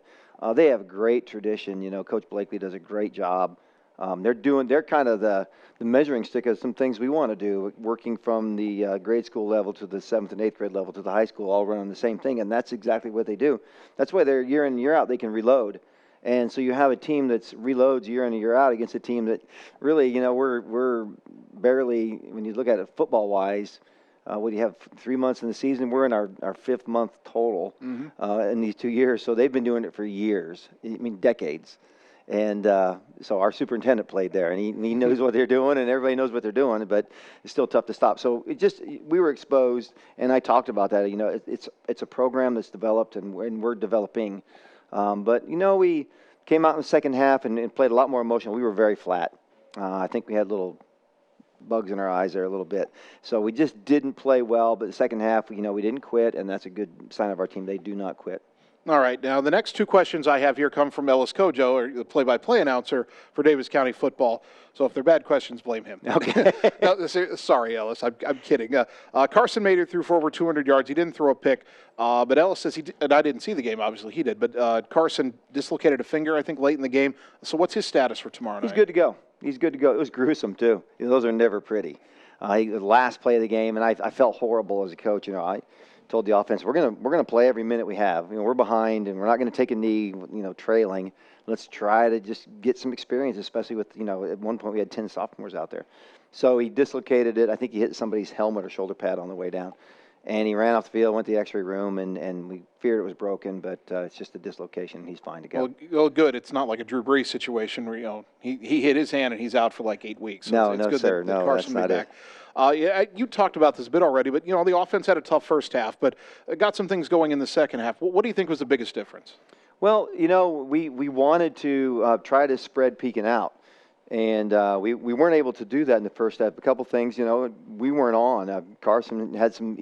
They have a great tradition. Coach Blakely does a great job. They're kind of the measuring stick of some things we want to do, working from the grade school level to the 7th and 8th grade level to the high school, all running the same thing, and that's exactly what they do. That's why they're year in and year out, they can reload. And so you have a team that reloads year in and year out against a team that really, we're barely, when you look at it football-wise, what do you have, 3 months in the season? We're in our 5th month total in these 2 years, so they've been doing it for years, decades. And so our superintendent played there, and he knows what they're doing, and everybody knows what they're doing, but it's still tough to stop. So we were exposed, and I talked about that. It's a program that's developed, and we're developing. But we came out in the second half and played a lot more emotional. We were very flat. I think we had little bugs in our eyes there a little bit. So we just didn't play well. But the second half, we didn't quit, and that's a good sign of our team. They do not quit. All right. Now, the next two questions I have here come from Ellis Kojo, or the play-by-play announcer for Davis County football. So if they're bad questions, blame him. Okay. No, sorry, Ellis. I'm kidding. Carson Mater threw for over 200 yards. He didn't throw a pick. But Ellis says and I didn't see the game, obviously he did, but Carson dislocated a finger, I think, late in the game. So what's his status for tomorrow night? He's good to go. It was gruesome, too. Those are never pretty. The last play of the game, and I felt horrible as a coach. I told the offense, we're gonna play every minute we have. We're behind, and we're not gonna take a knee, trailing. Let's try to just get some experience, especially with, at one point we had 10 sophomores out there. So he dislocated it. I think he hit somebody's helmet or shoulder pad on the way down. And he ran off the field, went to the x-ray room, and we feared it was broken, but it's just a dislocation. He's fine to go. Well, good. It's not like a Drew Brees situation where, he hit his hand and he's out for like 8 weeks. So no, it's good sir. that Carson that's not back. You talked about this a bit already, but, the offense had a tough first half, but got some things going in the second half. What do you think was the biggest difference? Well, we wanted to try to spread Pekin out. And we weren't able to do that in the first half. A couple things, we weren't on. Carson had some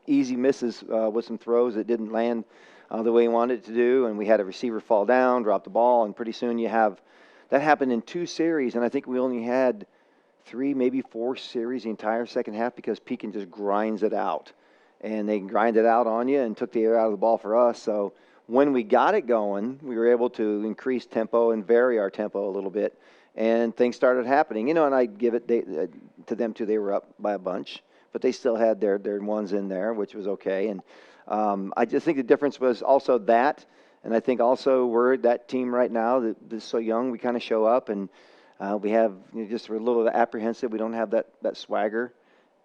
easy misses with some throws that didn't land the way he wanted it to do, and we had a receiver fall down, drop the ball, and pretty soon that happened in 2 series, and I think we only had 3, maybe 4 series the entire second half because Pekin just grinds it out. And they grind it out on you and took the air out of the ball for us. So when we got it going, we were able to increase tempo and vary our tempo a little bit. And things started happening, and I give it to them too. They were up by a bunch, but they still had their ones in there, which was okay. And I just think the difference was also that, and I think also we're that team right now that is so young. We kind of show up, and we have just we're a little apprehensive. We don't have that swagger,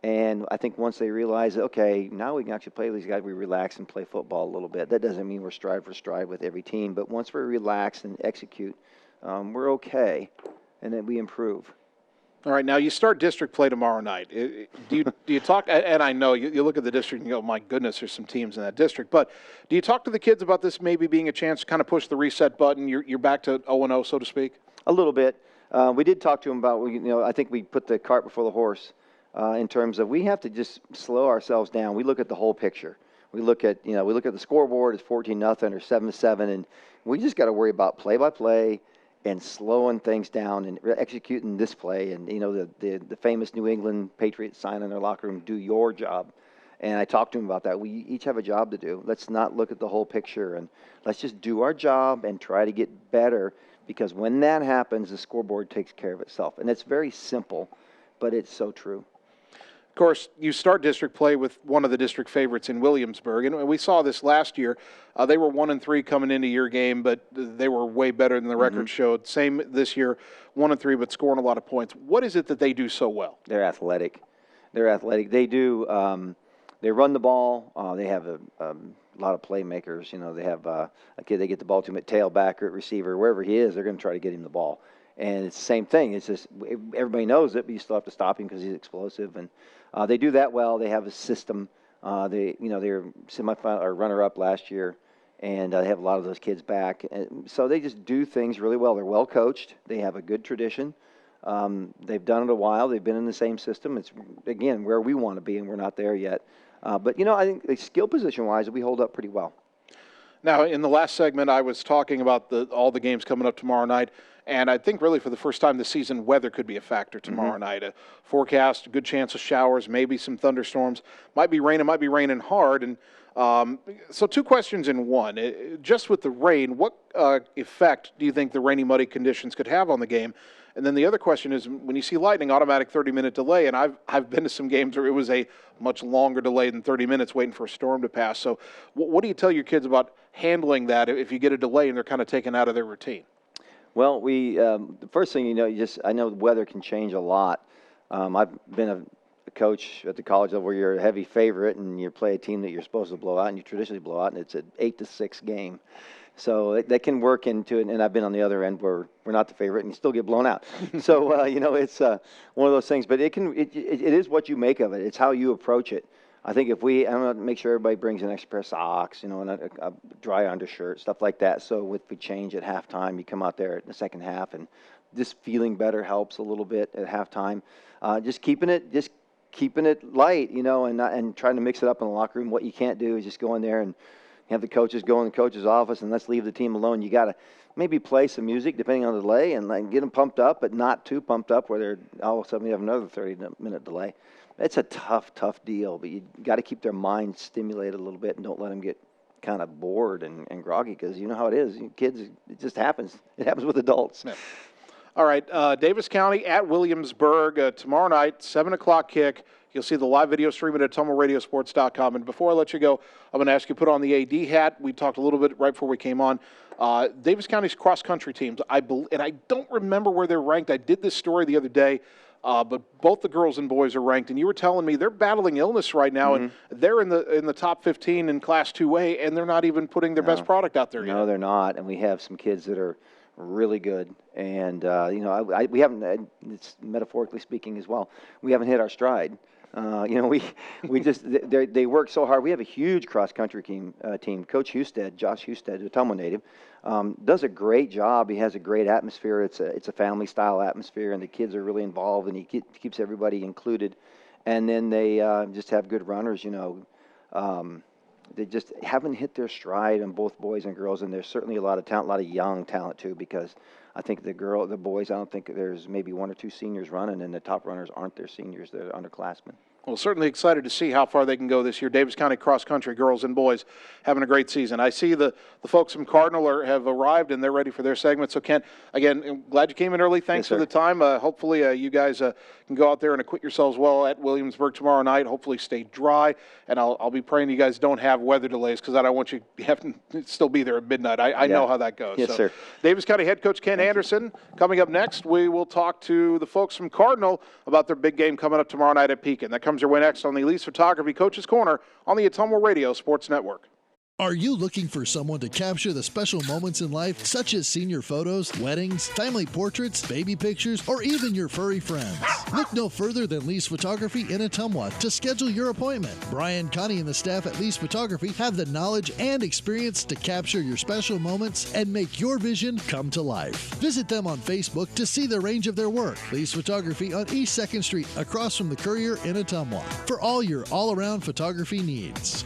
and I think once they realize, okay, now we can actually play these guys, we relax and play football a little bit. That doesn't mean we're stride for stride with every team, but once we relax and execute, we're okay. And then we improve. All right, now you start district play tomorrow night. Do you talk, and I know you look at the district and you go, my goodness, there's some teams in that district, but do you talk to the kids about this maybe being a chance to kind of push the reset button? You're back to 0-0, so to speak? A little bit. We did talk to them about, I think we put the cart before the horse in terms of we have to just slow ourselves down. We look at the whole picture. We look at the scoreboard, it's 14-0 or 7-7, and we just got to worry about play-by-play, and slowing things down and executing this play. And, the famous New England Patriots sign in their locker room, do your job. And I talked to him about that. We each have a job to do. Let's not look at the whole picture, and let's just do our job and try to get better because when that happens, the scoreboard takes care of itself. And it's very simple, but it's so true. Of course, you start district play with one of the district favorites in Williamsburg, and we saw this last year. They were 1-3 coming into your game, but they were way better than the record showed. Same this year, 1-3, but scoring a lot of points. What is it that they do so well? They're athletic. They're athletic. They do. They run the ball. They have a lot of playmakers. You know, they have a kid they get the ball to, at tailback or at receiver, wherever he is, they're going to try to get him the ball. And it's the same thing. It's just everybody knows it, but you still have to stop him because he's explosive. And they do that well. They have a system. They're semifinal or runner-up last year, and they have a lot of those kids back. And so they just do things really well. They're well coached. They have a good tradition. They've done it a while. They've been in the same system. It's, again, where we want to be, and we're not there yet. But, I think skill position-wise, we hold up pretty well. Now, in the last segment, I was talking about all the games coming up tomorrow night, and I think really for the first time this season, weather could be a factor tomorrow night. A forecast, a good chance of showers, maybe some thunderstorms. Might be raining hard. And so 2 questions in one. Just with the rain, what effect do you think the rainy, muddy conditions could have on the game? And then the other question is, when you see lightning, automatic 30-minute delay, and I've been to some games where it was a much longer delay than 30 minutes waiting for a storm to pass. So what do you tell your kids about handling that if you get a delay and they're kind of taken out of their routine? Well, the first thing I know the weather can change a lot. I've been a coach at the college level where you're a heavy favorite and you play a team that you're supposed to blow out, and you traditionally blow out, and it's an 8-6 game. So that can work into it, and I've been on the other end where we're not the favorite and you still get blown out. So it's one of those things. But it is what you make of it. It's how you approach it. I think I'm going to make sure everybody brings an extra pair of socks, and a dry undershirt, stuff like that. So if we change at halftime, you come out there in the second half, and just feeling better helps a little bit at halftime. Just keeping it light, and trying to mix it up in the locker room. What you can't do is just go in there and have the coaches go in the coach's office and let's leave the team alone. You got to maybe play some music depending on the delay and get them pumped up, but not too pumped up where they're all of a sudden you have another 30-minute delay. It's a tough deal, but you got to keep their mind stimulated a little bit and don't let them get kind of bored and groggy, because you know how it is. Kids, it just happens. It happens with adults. Yeah. All right, Davis County at Williamsburg tomorrow night, 7 o'clock kick. You'll see the live video stream at AtomoRadioSports.com. And before I let you go, I'm going to ask you to put on the AD hat. We talked a little bit right before we came on. Davis County's cross-country teams, and I don't remember where they're ranked. I did this story the other day, but both the girls and boys are ranked. And you were telling me they're battling illness right now, and they're in the top 15 in Class 2A, and they're not even putting their best product out there yet. No, they're not. And we have some kids that are really good. And, we haven't, it's metaphorically speaking as well, we haven't hit our stride. We just they work so hard. We have a huge cross country team. Coach Husted, Josh Husted, a Tomo native, does a great job. He has a great atmosphere. It's a family style atmosphere, and the kids are really involved, and he keeps everybody included. And then they just have good runners. They just haven't hit their stride on both boys and girls, and there's certainly a lot of talent, a lot of young talent too, because I think the boys, I don't think there's maybe 1 or 2 seniors running, and the top runners aren't their seniors, they're underclassmen. Well, certainly excited to see how far they can go this year. Davis County cross-country girls and boys having a great season. I see the folks from Cardinal have arrived, and they're ready for their segment. So, Kent, again, I'm glad you came in early. Thanks for the time. Hopefully you guys can go out there and acquit yourselves well at Williamsburg tomorrow night. Hopefully stay dry, and I'll be praying you guys don't have weather delays, because I don't want you to have to still be there at midnight. I know how that goes. Yes, sir. Davis County head coach Ken Anderson. Coming up next, we will talk to the folks from Cardinal about their big game coming up tomorrow night at Pekin. That comes your way next on the Elise Photography Coach's Corner on the Atomo Radio Sports Network. Are you looking for someone to capture the special moments in life, such as senior photos, weddings, family portraits, baby pictures, or even your furry friends? Look no further than Lee's Photography in Ottumwa to schedule your appointment. Brian, Connie, and the staff at Lee's Photography have the knowledge and experience to capture your special moments and make your vision come to life. Visit them on Facebook to see the range of their work. Lee's Photography on East 2nd Street, across from the Courier in Ottumwa, for all your all-around photography needs.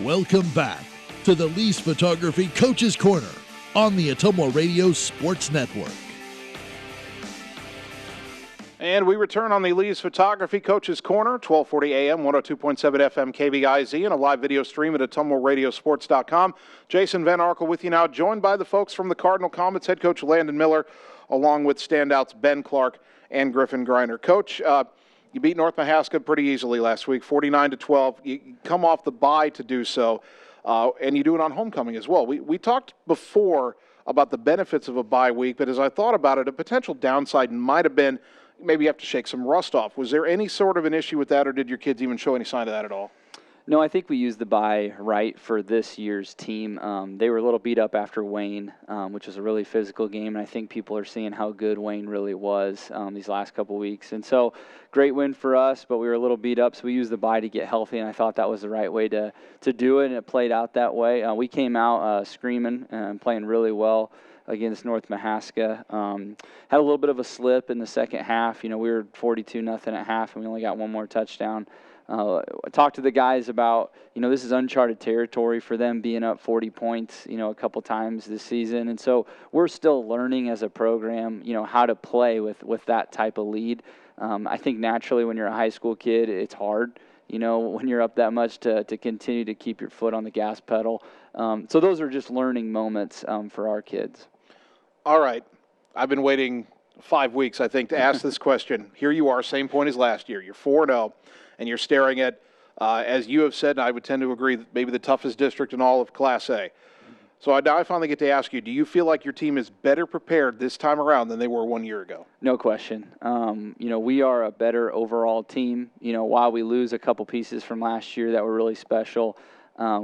Welcome back to the Lee's Photography Coach's Corner on the Atomo Radio Sports Network. And we return on the Lee's Photography Coach's Corner, 1240 AM, 102.7 FM KBIZ, and a live video stream at AtomoRadioSports.com. Jason Van Arkel with you now, joined by the folks from the Cardinal Comets, head coach Landon Miller, along with standouts Ben Clark and Griffin Griner. Coach, you beat North Mahaska pretty easily last week, 49-12. You come off the bye to do so, and you do it on homecoming as well. We talked before about the benefits of a bye week, but as I thought about it, a potential downside might have been maybe you have to shake some rust off. Was there any sort of an issue with that, or did your kids even show any sign of that at all? No, I think we used the bye right for this year's team. They were a little beat up after Wayne, which was a really physical game, and I think people are seeing how good Wayne really was these last couple weeks. And so, great win for us, but we were a little beat up, so we used the bye to get healthy, and I thought that was the right way to do it, and it played out that way. We came out screaming and playing really well against North Mahaska. Had a little bit of a slip in the second half. We were 42-0 at half, and we only got one more touchdown. I talked to the guys about, this is uncharted territory for them, being up 40 points, a couple times this season. And so we're still learning as a program, how to play with that type of lead. I think naturally when you're a high school kid, it's hard, when you're up that much to continue to keep your foot on the gas pedal. So those are just learning moments for our kids. All right. I've been waiting 5 weeks, I think, to ask this question. Here you are, same point as last year. You're 4-0, and you're staring at, as you have said, and I would tend to agree, maybe the toughest district in all of Class A. So now I finally get to ask you, do you feel like your team is better prepared this time around than they were 1 year ago? No question. We are a better overall team. While we lose a couple pieces from last year that were really special,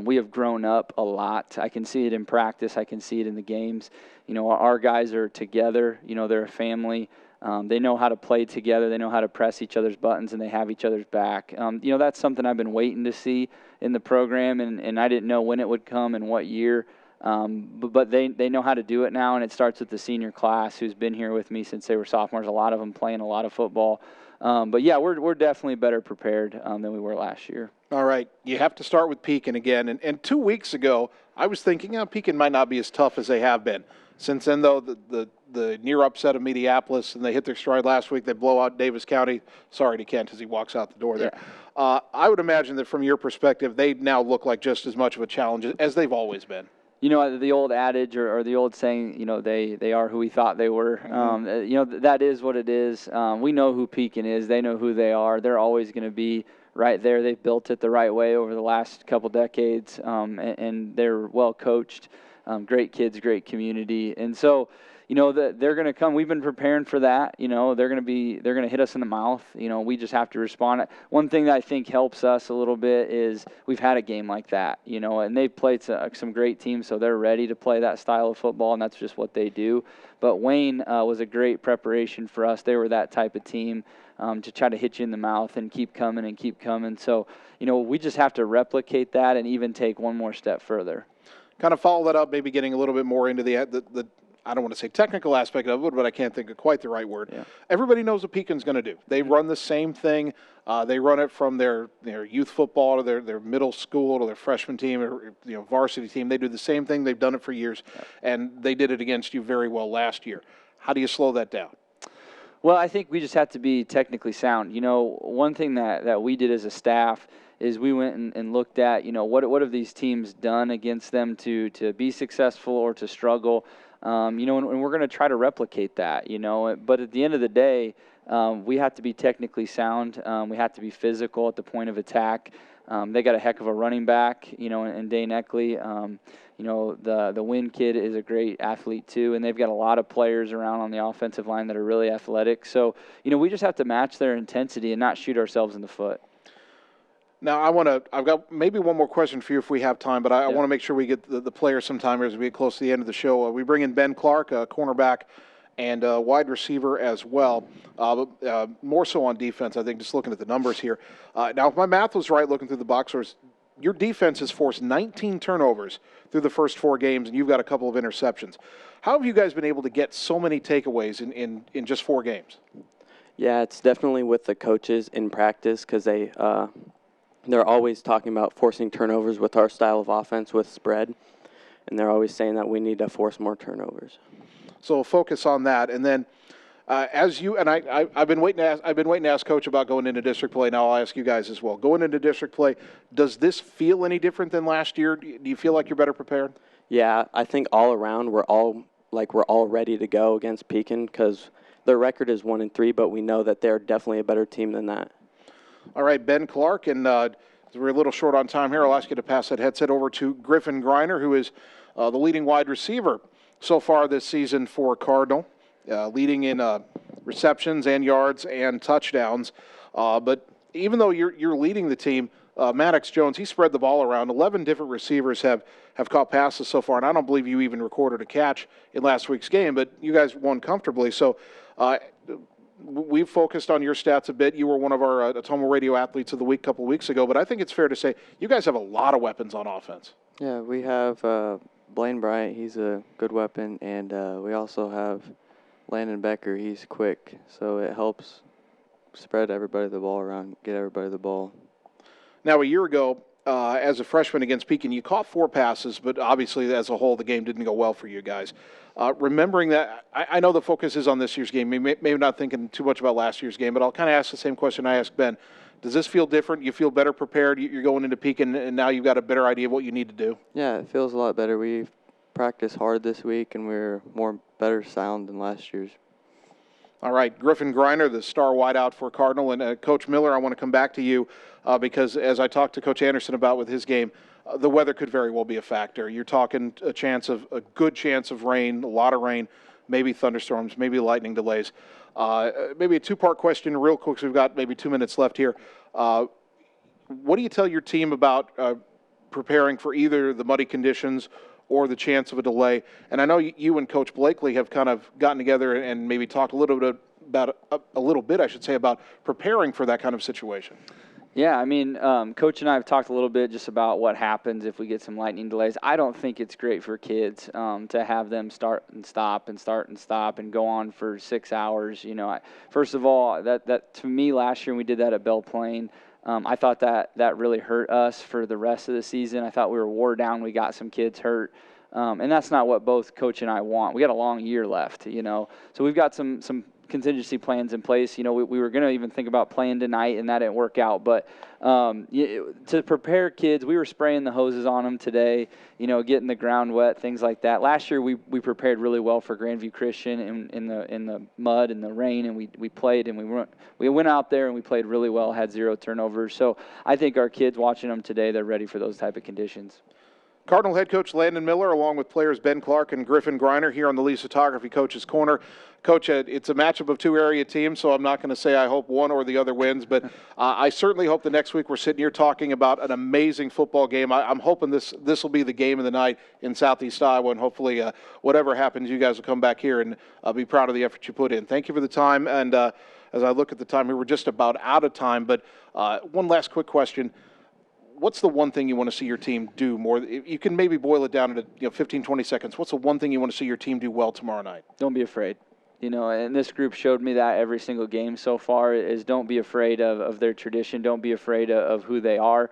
we have grown up a lot. I can see it in practice. I can see it in the games. Our guys are together. They're a family. They know how to play together. They know how to press each other's buttons, and they have each other's back. That's something I've been waiting to see in the program, and I didn't know when it would come and what year. But they know how to do it now, and it starts with the senior class who's been here with me since they were sophomores, a lot of them playing a lot of football. But, yeah, we're definitely better prepared than we were last year. All right. You have to start with Pekin again. And 2 weeks ago, I was thinking, Pekin might not be as tough as they have been. Since then, though, the near upset of Mediapolis, and they hit their stride last week. They blow out Davis County. Sorry to Kent as he walks out the door there. I would imagine that from your perspective, they now look like just as much of a challenge as they've always been. The old adage or the old saying, they are who we thought they were. That is what it is. We know who Pekin is. They know who they are. They're always going to be right there. They've built it the right way over the last couple decades, and they're well coached. Great kids, great community. And so, they're going to come. We've been preparing for that. They're going to hit us in the mouth. We just have to respond. One thing that I think helps us a little bit is we've had a game like that, and they've played some great teams, so they're ready to play that style of football, and that's just what they do. But Wayne was a great preparation for us. They were that type of team to try to hit you in the mouth and keep coming and keep coming. So, we just have to replicate that and even take one more step further. Kind of follow that up, maybe getting a little bit more into the I don't want to say technical aspect of it, but I can't think of quite the right word. Yeah. Everybody knows what Pekin's going to do. They run the same thing. They run it from their youth football to their middle school to their freshman team or varsity team. They do the same thing. They've done it for years, and they did it against you very well last year. How do you slow that down? Well, I think we just have to be technically sound. One thing that we did as a staff is we went and looked at, what have these teams done against them to be successful or to struggle. And we're going to try to replicate that, But at the end of the day, we have to be technically sound. We have to be physical at the point of attack. They got a heck of a running back, in Dane Eckley. The Wynn kid is a great athlete too, and they've got a lot of players around on the offensive line that are really athletic. So, we just have to match their intensity and not shoot ourselves in the foot. Now, I've got maybe one more question for you if we have time, but I want to make sure we get the players some time as we get close to the end of the show. We bring in Ben Clark, a cornerback and wide receiver as well, more so on defense, I think, just looking at the numbers here. Now, if my math was right, looking through the box scores, your defense has forced 19 turnovers through the first 4 games, and you've got a couple of interceptions. How have you guys been able to get so many takeaways in just 4 games? Yeah, it's definitely with the coaches in practice because they they're always talking about forcing turnovers with our style of offense with spread, and they're always saying that we need to force more turnovers. So we'll focus on that, and then as you and I've been waiting to ask Coach about going into district play. Now I'll ask you guys as well. Going into district play, does this feel any different than last year? Do you feel like you're better prepared? Yeah, I think all around we're all ready to go against Pekin because their record is 1-3, but we know that they're definitely a better team than that. All right, Ben Clark, and we're a little short on time here. I'll ask you to pass that headset over to Griffin Griner, who is the leading wide receiver so far this season for Cardinal, leading in receptions and yards and touchdowns. But even though you're leading the team, Maddox Jones, he spread the ball around. 11 different receivers have caught passes so far, and I don't believe you even recorded a catch in last week's game, but you guys won comfortably. So we've focused on your stats a bit. You were one of our Ottumwa Radio Athletes of the Week a couple of weeks ago, but I think it's fair to say you guys have a lot of weapons on offense. Yeah, we have Blaine Bryant. He's a good weapon, and we also have Landon Becker. He's quick, so it helps spread everybody the ball around, get everybody the ball. Now, a year ago, as a freshman against Pekin, you caught 4 passes, but obviously as a whole the game didn't go well for you guys. Remembering that, I know the focus is on this year's game, maybe not thinking too much about last year's game, but I'll kind of ask the same question I asked Ben. Does this feel different? You feel better prepared? You're going into Pekin, and now you've got a better idea of what you need to do? Yeah, it feels a lot better. We've practiced hard this week, and we're better sound than last year's. All right, Griffin Griner, the star wideout for Cardinal, and Coach Miller, I want to come back to you because as I talked to Coach Anderson about with his game, the weather could very well be a factor. You're talking a good chance of rain, a lot of rain, maybe thunderstorms, maybe lightning delays. Maybe a two-part question real quick, so we've got maybe 2 minutes left here. What do you tell your team about preparing for either the muddy conditions or the chance of a delay? And I know you and Coach Blakely have kind of gotten together and maybe talked a little bit about preparing for that kind of situation. Yeah, I mean, Coach and I have talked a little bit just about what happens if we get some lightning delays. I don't think it's great for kids to have them start and stop and go on for 6 hours. You know, first of all, that to me last year when we did that at Belle Plaine, I thought that really hurt us for the rest of the season. I thought we were wore down. We got some kids hurt. And that's not what both Coach and I want. We got a long year left, you know. So we've got some contingency plans in place. You know, we were going to even think about playing tonight, and that didn't work out. But to prepare kids, we were spraying the hoses on them today, you know, getting the ground wet, things like that. Last year we prepared really well for Grandview Christian in the mud and the rain, and we played, and we went out there and we played really well, had 0 turnovers. So I think our kids watching them today, they're ready for those type of conditions. Cardinal head coach Landon Miller, along with players Ben Clark and Griffin Griner here on the Lee's Photography Coach's Corner. Coach, it's a matchup of 2 area teams, so I'm not going to say I hope one or the other wins, but I certainly hope the next week we're sitting here talking about an amazing football game. I'm hoping this will be the game of the night in Southeast Iowa, and hopefully whatever happens, you guys will come back here and be proud of the effort you put in. Thank you for the time, and as I look at the time here, we're just about out of time, but one last quick question. What's the one thing you want to see your team do more? You can maybe boil it down into 15, 20 seconds. What's the one thing you want to see your team do well tomorrow night? Don't be afraid. You know, and this group showed me that every single game so far is don't be afraid of their tradition. Don't be afraid of who they are.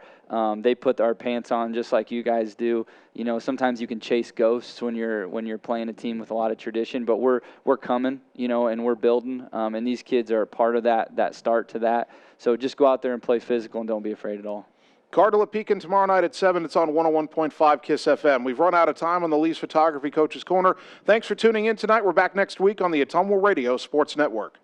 They put our pants on just like you guys do. You know, sometimes you can chase ghosts when you're playing a team with a lot of tradition, but we're coming, you know, and we're building. And these kids are a part of that start to that. So just go out there and play physical and don't be afraid at all. Cardinal at Pekin tomorrow night at 7. It's on 101.5 KISS FM. We've run out of time on the Lee's Photography Coach's Corner. Thanks for tuning in tonight. We're back next week on the Ottumwa Radio Sports Network.